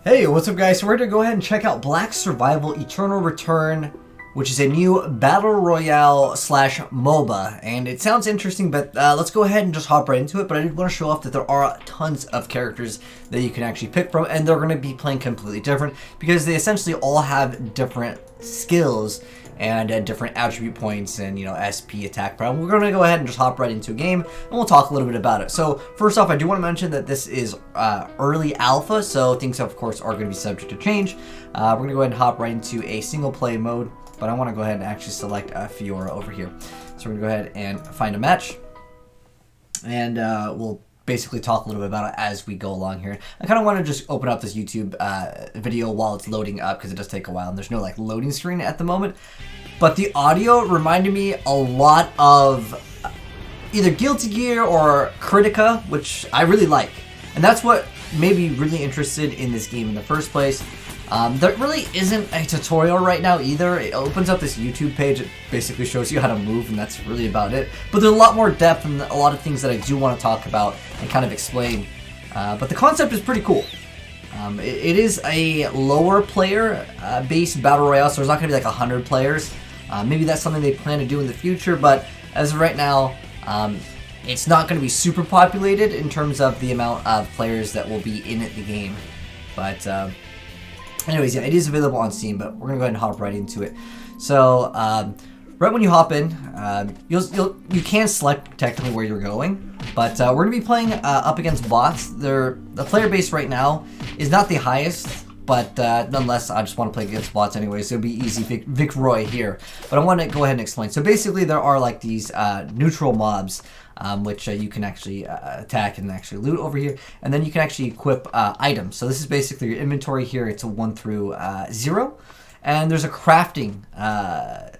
Hey, what's up guys? So we're going to go ahead and check out Black Survival Eternal Return, which is a new Battle Royale slash MOBA. And it sounds interesting, but let's go ahead and just hop right into it. But I did want to show off that there are tons of characters that you can actually pick from, and they're going to be playing completely different because they essentially all have different skills and different attribute points and, you know, SP attack power. We're going to go ahead and just hop right into a game and we'll talk a little bit about it. So first off, I do want to mention that this is early alpha, so things of course are going to be subject to change. We're going to go ahead and hop right into a single play mode, but I want to go ahead and actually select Fiora over here. So we're going to go ahead and find a match, and we'll basically talk a little bit about it as we go along here. I kind of want to just open up this YouTube video while it's loading up because it does take a while and there's no like loading screen at the moment. But the audio reminded me a lot of either Guilty Gear or Critica, which I really like. And that's what made me really interested in this game in the first place. There really isn't a tutorial right now either. It opens up this YouTube page. It basically shows you how to move, and that's really about it. But there's a lot more depth and a lot of things that I do want to talk about and kind of explain. But the concept is pretty cool. It is a lower player based battle royale, so there's not going to be like 100 players. Maybe that's something they plan to do in the future, but as of right now, it's not going to be super populated in terms of the amount of players that will be in the game. But anyways, yeah, it is available on Steam, but we're gonna go ahead and hop right into it. So, right when you hop in, you can select technically where you're going, but we're gonna be playing up against bots. The player base right now is not the highest, but nonetheless, I just want to play against bots anyway, so it'll be easy Vic Roy here. But I want to go ahead and explain. So basically, there are like these neutral mobs, which you can actually attack and actually loot over here, and then you can actually equip items. So this is basically your inventory here. It's a 1 through 0, and there's a crafting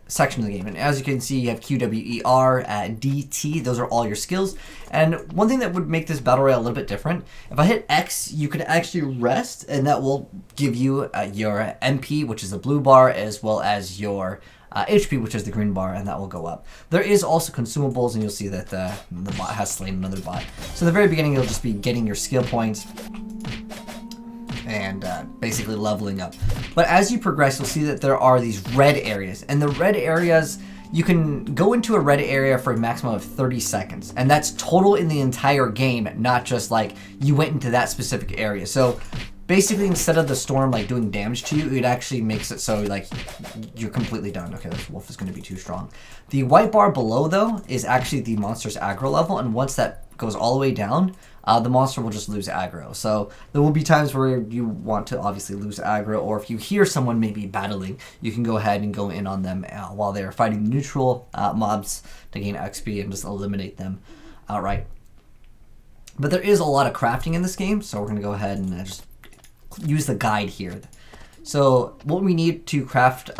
section of the game. And as you can see, you have QWER, DT. Those are all your skills. And one thing that would make this battle royale a little bit different, if I hit X, you can actually rest, and that will give you your MP, which is the blue bar, as well as your HP, which is the green bar, and that will go up. There is also consumables, and you'll see that the bot has slain another bot. So in the very beginning, you'll just be getting your skill points and basically leveling up. But as you progress, you'll see that there are these red areas, and the red areas, you can go into a red area for a maximum of 30 seconds, and that's total in the entire game, not just like you went into that specific area. So basically, instead of the storm like doing damage to you, it actually makes it so like you're completely done. Okay, this wolf is going to be too strong. The white bar below though is actually the monster's aggro level, and once that goes all the way down, the monster will just lose aggro. So there will be times where you want to obviously lose aggro, or if you hear someone maybe battling, you can go ahead and go in on them while they're fighting neutral mobs to gain XP and just eliminate them outright. But there is a lot of crafting in this game, so we're going to go ahead and just use the guide here. So what we need to craft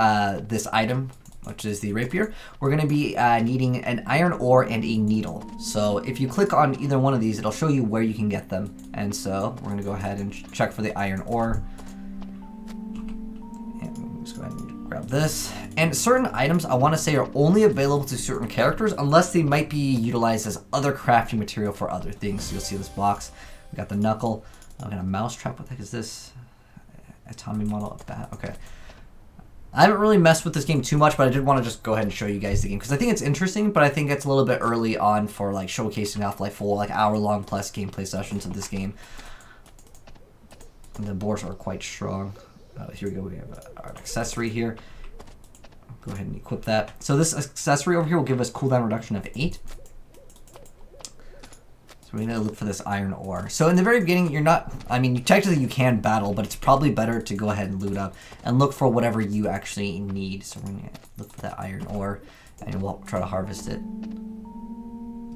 this item, which is the rapier, we're going to be needing an iron ore and a needle. So if you click on either one of these, it'll show you where you can get them. And so we're going to go ahead and check for the iron ore. And just go ahead and grab this. And certain items, I want to say, are only available to certain characters unless they might be utilized as other crafting material for other things. So you'll see this box. We got the knuckle. I got a mouse trap. What the heck is this? Autonomy model of bat. Okay. I haven't really messed with this game too much, but I did want to just go ahead and show you guys the game because I think it's interesting, but I think it's a little bit early on for like showcasing off like full like hour-long plus gameplay sessions of this game. And the boars are quite strong. Here we go. We have our accessory here. Go ahead and equip that. So this accessory over here will give us cooldown reduction of 8. So we're going to look for this iron ore. So in the very beginning, you're not, I mean, technically you can battle, but it's probably better to go ahead and loot up and look for whatever you actually need. So we're going to look for that iron ore, and we'll try to harvest it.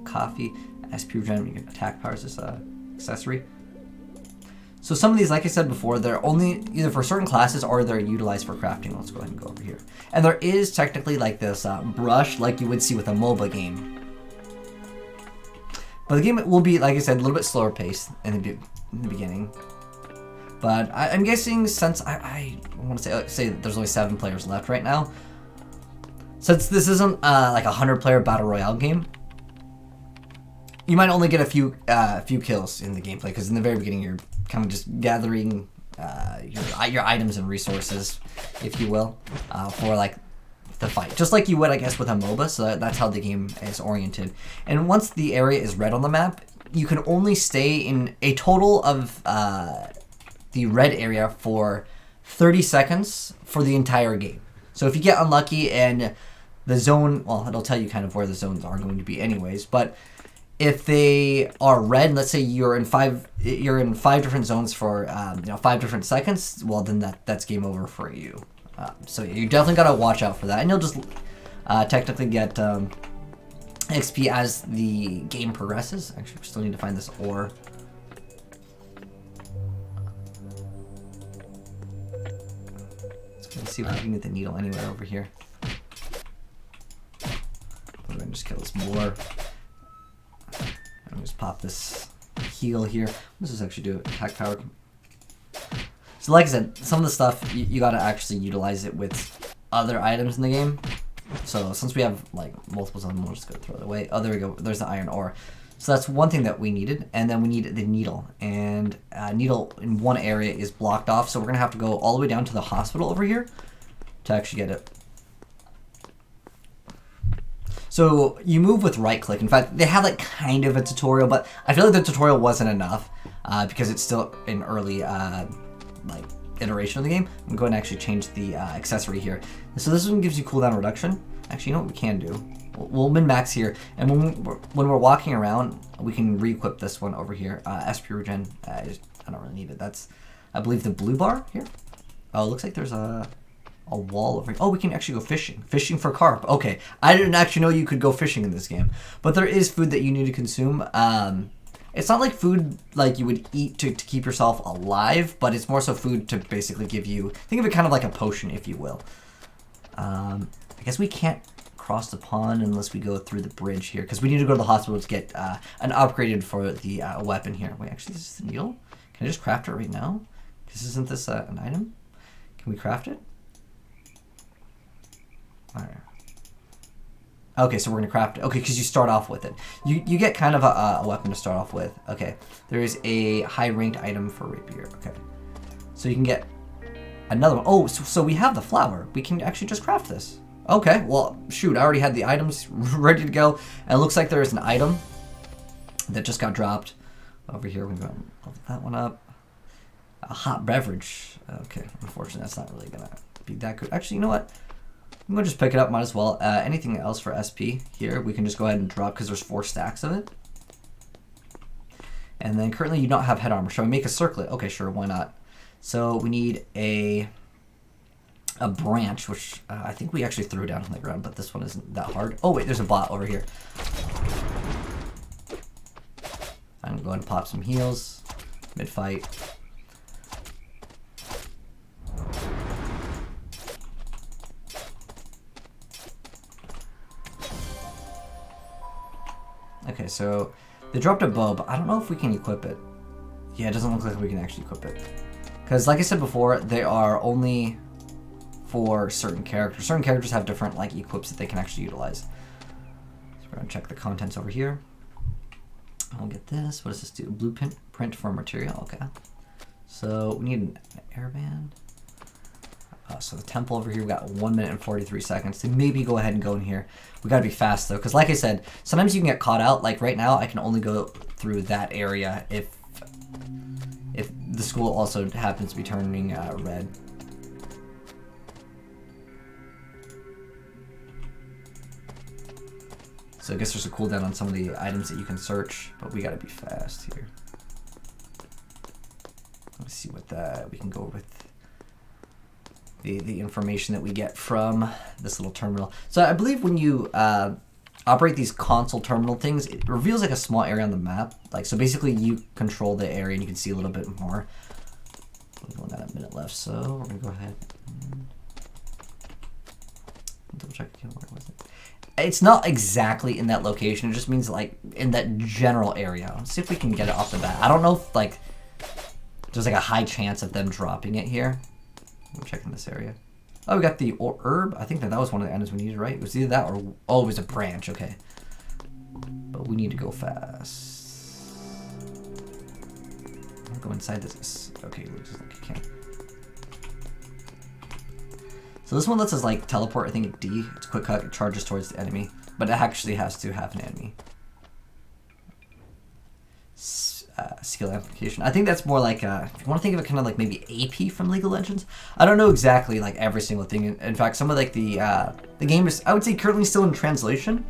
Coffee, SP regen, you can attack powers this accessory. So some of these, like I said before, they're only either for certain classes or they're utilized for crafting. Let's go ahead and go over here. And there is technically like this brush like you would see with a MOBA game. But the game will be, like I said, a little bit slower paced in the beginning. But I'm guessing since I want to say that there's only 7 players left right now, since this isn't like a 100-player battle royale game, you might only get a few kills in the gameplay because in the very beginning you're kind of just gathering your items and resources, if you will, for like the fight, just like you would, I guess, with a MOBA. So that's how the game is oriented. And once the area is red on the map, you can only stay in a total of the red area for 30 seconds for the entire game. So if you get unlucky and the zone, well, it'll tell you kind of where the zones are going to be anyways, but if they are red, let's say you're in five different zones for 5 different seconds, well, then that's game over for you. So you definitely got to watch out for that, and you'll just technically get XP as the game progresses. Actually, we still need to find this ore. Let's see if we can get the needle anywhere over here. We're gonna just kill this boar. Let me just pop this heal here. Let's just actually do attack power. So like I said, some of the stuff, you gotta actually utilize it with other items in the game. So since we have like multiples of them, we'll just go throw it away. Oh, there we go. There's the iron ore. So that's one thing that we needed. And then we need the needle. And needle in one area is blocked off. So we're gonna have to go all the way down to the hospital over here to actually get it. So you move with right click. In fact, they have like kind of a tutorial, but I feel like the tutorial wasn't enough because it's still an early like iteration of the game. I'm going to actually change the accessory here. So this one gives you cooldown reduction. Actually, you know what we can do? We'll min-max here, and when we're walking around, we can re-equip this one over here. SP regen, I don't really need it. That's, I believe, the blue bar here. Oh, it looks like there's a wall over here. Oh, we can actually go fishing. Fishing for carp. Okay, I didn't actually know you could go fishing in this game. But there is food that you need to consume. It's not like food like you would eat to keep yourself alive, but it's more so food to basically give you, think of it kind of like a potion, if you will. I guess we can't cross the pond unless we go through the bridge here, because we need to go to the hospital to get an upgraded for the weapon here. Wait, actually, this is the needle? Can I just craft it right now? Because isn't this an item? Can we craft it? All right. Okay, so we're gonna craft it. Okay, because you start off with it. You get kind of a weapon to start off with. Okay, there is a high ranked item for rapier. Okay, so you can get another one. Oh, so we have the flower. We can actually just craft this. Okay, well, shoot, I already had the items ready to go. And it looks like there is an item that just got dropped over here. We're gonna level that one up. A hot beverage. Okay, unfortunately, that's not really gonna be that good. Actually, you know what? I'm gonna just pick it up, might as well. Anything else for SP here, we can just go ahead and drop because there's 4 stacks of it. And then currently you don't have head armor. Shall we make a circlet? Okay, sure, why not? So we need a branch, which I think we actually threw down on the ground, but this one isn't that hard. Oh wait, there's a bot over here. I'm going to pop some heals mid-fight. Okay, so they dropped a bow, but I don't know if we can equip it. Yeah, it doesn't look like we can actually equip it. Because like I said before, they are only for certain characters. Certain characters have different like equips that they can actually utilize. So we're going to check the contents over here. I'll get this. What does this do? Blueprint for material. Okay. So we need an airband. So the temple over here, we got 1 minute and 43 seconds to maybe go ahead and go in here. We gotta be fast though, because like I said, sometimes you can get caught out. Like right now, I can only go through that area if the school also happens to be turning red. So I guess there's a cooldown on some of the items that you can search, but we gotta be fast here. Let's see what we can go with. The information that we get from this little terminal. So I believe when you operate these console terminal things, it reveals like a small area on the map. Like, so basically you control the area and you can see a little bit more. We've only got a minute left, so we're gonna go ahead and double check again. Where was it? It's not exactly in that location. It just means like in that general area. Let's see if we can get it off the bat. I don't know if like there's like a high chance of them dropping it here. I'm checking this area. Oh, we got the herb. I think that was one of the items we needed, right? It was either that or... Oh, it was a branch. Okay. But we need to go fast. go inside this. Okay, we just can't. So this one lets us like teleport. I think D. It's a quick cut. It charges towards the enemy, but it actually has to have an enemy. Skill application. I think that's more like if you want to think of it kind of like maybe AP from League of Legends. I don't know exactly like every single thing. In fact, some of like the game is, I would say, currently still in translation.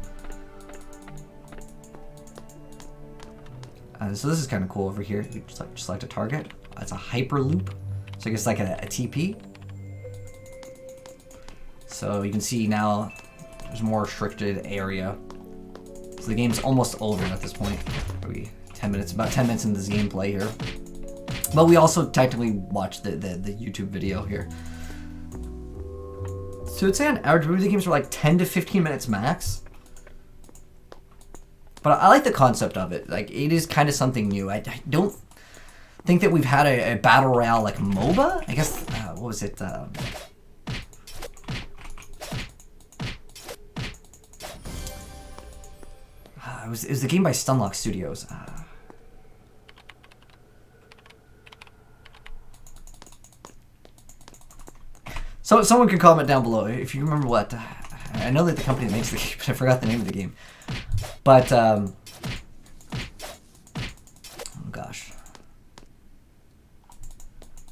So this is kind of cool over here. You just select a target. It's a hyper loop. So I guess like a TP. So you can see now there's a more restricted area. So the game's almost over at this point. Maybe 10 minutes, about 10 minutes into this gameplay here. But we also technically watched the YouTube video here. So it's an average movie games for like 10 to 15 minutes max. But I like the concept of it. Like, it is kind of something new. I don't think that we've had a battle royale like MOBA. I guess, what was it? It was the game by Stunlock Studios. So someone can comment down below if you remember what. I know that the company that makes the game, but I forgot the name of the game. But oh gosh.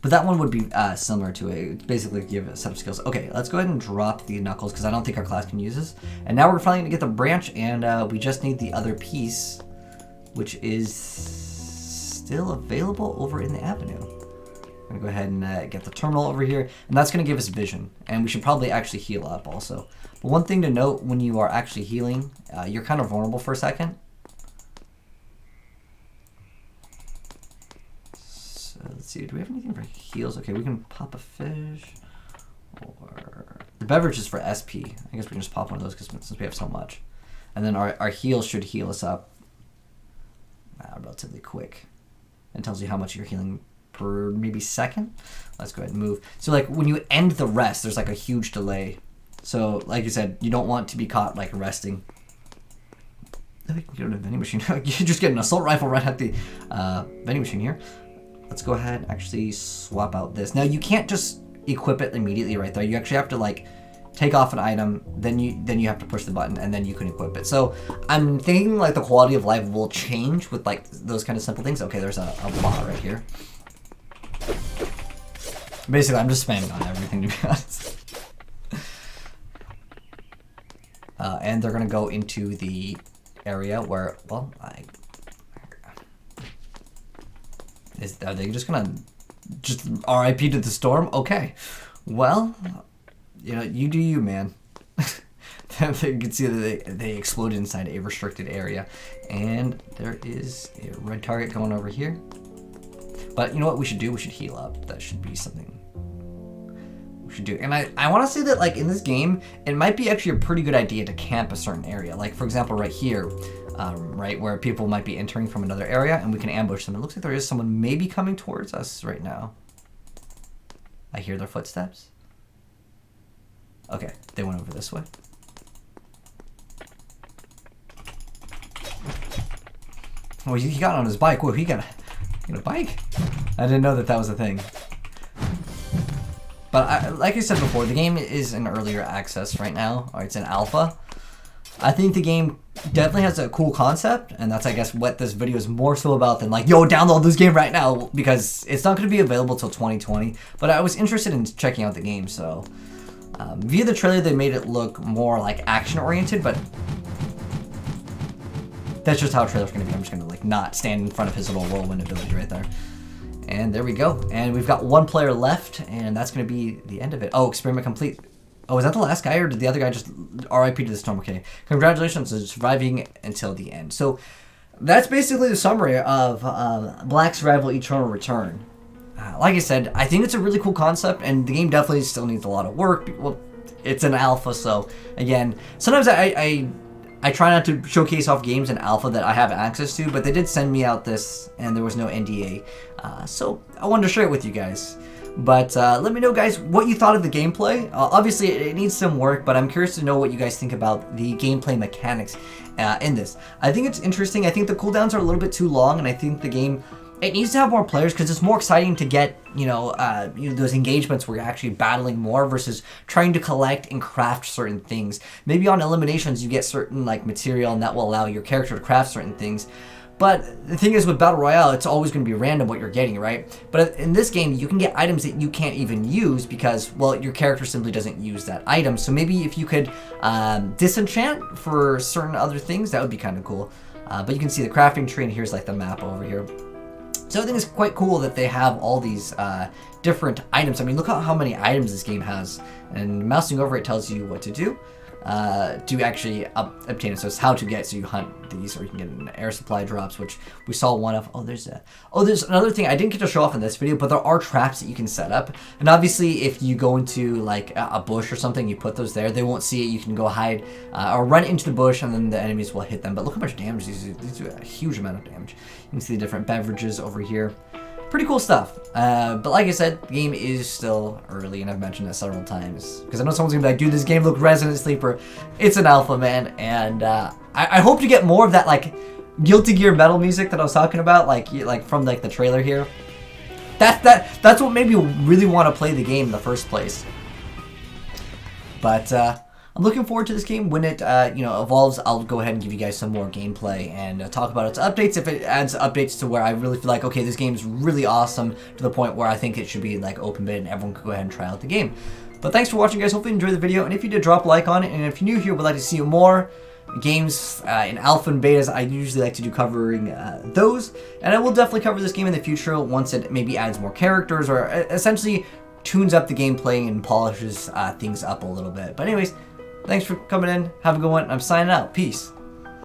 But that one would be similar to it. Basically give a set of skills. Okay, let's go ahead and drop the knuckles because I don't think our class can use this. And now we're finally going to get the branch, and we just need the other piece, which is still available over in the avenue. I'm going to go ahead and get the terminal over here, and that's going to give us vision. And we should probably actually heal up also. But one thing to note when you are actually healing, you're kind of vulnerable for a second. Let's see, do we have anything for heals? Okay, we can pop a fish. Or the beverage is for SP. I guess we can just pop one of those because since we have so much. And then our heal should heal us up relatively quick. It tells you how much you're healing per maybe second. Let's go ahead and move. So like when you end the rest, there's like a huge delay. So like you said, you don't want to be caught like resting. Oh, you can get a vending machine. You just get an assault rifle right at the vending machine here. Let's go ahead and actually swap out this. Now you can't just equip it immediately right there. You actually have to like take off an item, then you have to push the button, and then you can equip it. So I'm thinking like the quality of life will change with like those kind of simple things. Okay, there's a bot right here. Basically, I'm just spamming on everything to be honest. And they're gonna go into the area where, well, are they just gonna just RIP to the storm? Okay, well, you know, you do you, man. You can see that they exploded inside a restricted area, and there is a red target going over here. But you know what we should do? We should heal up. That should be something we should do. And I want to say that like in this game, it might be actually a pretty good idea to camp a certain area. Like for example, right here. Right where people might be entering from another area, and we can ambush them. It looks like there is someone maybe coming towards us right now. I hear their footsteps. Okay, they went over this way. Oh, he got on his bike. Whoa, he got a bike? I didn't know that that was a thing. But like I said before, the game is in earlier access right now, or it's in alpha. I think the game definitely has a cool concept, and that's, I guess, what this video is more so about than like, yo, download this game right now, because it's not going to be available till 2020. But I was interested in checking out the game, so via the trailer, they made it look more like action-oriented, but that's just how a trailer's going to be. I'm just going to like not stand in front of his little whirlwind ability right there. And there we go. And we've got one player left, and that's going to be the end of it. Oh, experiment complete. Oh, is that the last guy, or did the other guy just RIP to the storm? Okay. Congratulations on surviving until the end. So that's basically the summary of Black Survival Eternal Return. Like I said, I think it's a really cool concept, and the game definitely still needs a lot of work. Well, it's an alpha, so again, sometimes I try not to showcase off games in alpha that I have access to, but they did send me out this, and there was no NDA. So I wanted to share it with you guys. But let me know, guys, what you thought of the gameplay. Obviously, it needs some work, but I'm curious to know what you guys think about the gameplay mechanics in this. I think it's interesting. I think the cooldowns are a little bit too long, and I think the game it needs to have more players because it's more exciting to get, those engagements where you're actually battling more versus trying to collect and craft certain things. Maybe on eliminations you get certain like material and that will allow your character to craft certain things. But the thing is with Battle Royale, it's always going to be random what you're getting, right? But in this game, you can get items that you can't even use because, well, your character simply doesn't use that item. So maybe if you could disenchant for certain other things, that would be kind of cool. But you can see the crafting tree, and here's like the map over here. So I think it's quite cool that they have all these different items. I mean, look at how many items this game has. And mousing over it tells you what to do. To actually obtain it. So it's how to get, so you hunt these, or you can get an air supply drops, which we saw one of. There's another thing I didn't get to show off in this video, but there are traps that you can set up. And obviously if you go into like a bush or something, you put those there, they won't see it. You can go hide or run into the bush, and then the enemies will hit them. But look how much damage these do a huge amount of damage. You can see the different beverages over here. Pretty cool stuff. But like I said, the game is still early, and I've mentioned that several times. Because I know someone's gonna be like, dude, this game looked Resident Sleeper. It's an alpha, man. And I hope to get more of that, like, Guilty Gear metal music that I was talking about, like from like the trailer here. That's what made me really want to play the game in the first place. But I'm looking forward to this game. When it evolves, I'll go ahead and give you guys some more gameplay and talk about its updates. If it adds updates to where I really feel like, okay, this game is really awesome to the point where I think it should be like open beta and everyone could go ahead and try out the game. But thanks for watching, guys. Hopefully you enjoyed the video, and if you did, drop a like on it. And if you're new here, would like to see more games in alpha and betas, I usually like to do covering those, and I will definitely cover this game in the future once it maybe adds more characters or essentially tunes up the gameplay and polishes things up a little bit. But anyways, thanks for coming in. Have a good one. I'm signing out. Peace.